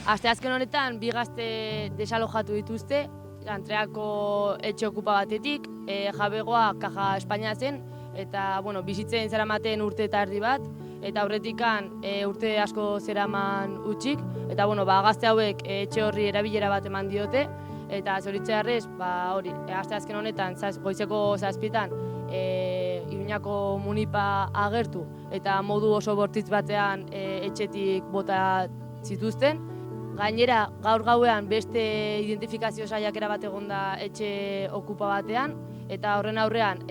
Asteazken honetan, bi gazte desalojatu dituzte, Antreako etxe okupa batetik, jabegoa Kaja Espainia zen, eta bizitzen zeramaten urte eta erdi bat, eta aurretikan urte asko zeraman utxik, eta gazte hauek etxe horri erabilera bat eman diote, eta zoritxearrez, asteazken honetan, goizeko 7:00, Iruñako munipa agertu, eta modu oso bortitz batean etxetik bota zituzten. Gainera, gaur gauean beste identifikazio saiakera bat egon da etxe okupa batean, eta horren aurrean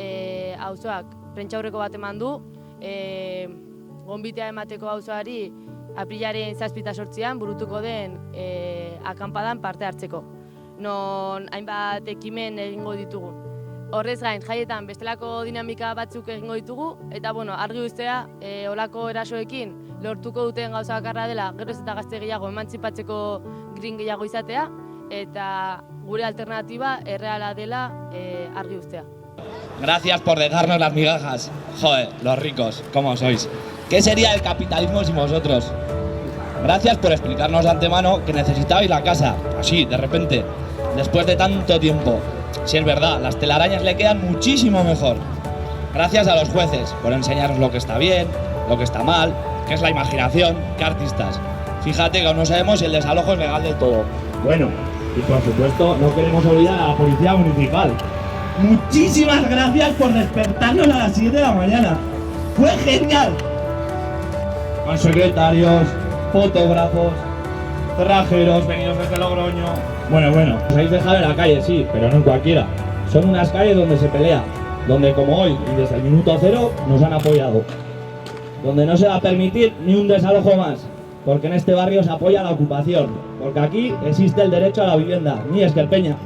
auzoak prentsaurreko bat eman du, gonbitea emateko auzoari aprilaren 7 eta 8 burutuko den akanpadan parte hartzeko, non hainbat ekimen egingo ditugu. Horrez gain, jaietan bestelako dinamika batzuk egingo ditugu, eta argi uztea, olako erasoekin lortuko duten gauza bakarra dela, geroz eta gazte gehiago emantzipatzeko green gehiago izatea, eta gure alternatiba erreala dela argi uztea. Gracias por dejarnos las migajas. Joder, los ricos, ¿cómo sois? ¿Qué sería el capitalismo sin vosotros? Gracias por explicarnos de antemano que necesitabais la casa, así, de repente, después de tanto tiempo. Si es verdad, las telarañas le quedan muchísimo mejor. Gracias a los jueces por enseñarnos lo que está bien, lo que está mal, qué es la imaginación, qué artistas. Fíjate que aún no sabemos si el desalojo es legal del todo. Bueno, y por supuesto no queremos olvidar a la policía municipal. Muchísimas gracias por despertarnos a las 7 de la mañana. ¡Fue genial! Con secretarios, fotógrafos, cerrajeros venidos desde Logroño. Bueno, os habéis dejado en la calle, sí, pero no en cualquiera. Son unas calles donde se pelea, donde como hoy y desde el minuto 0 nos han apoyado. Donde no se va a permitir ni un desalojo más, porque en este barrio se apoya la ocupación, porque aquí existe el derecho a la vivienda, ni Esquerpeña.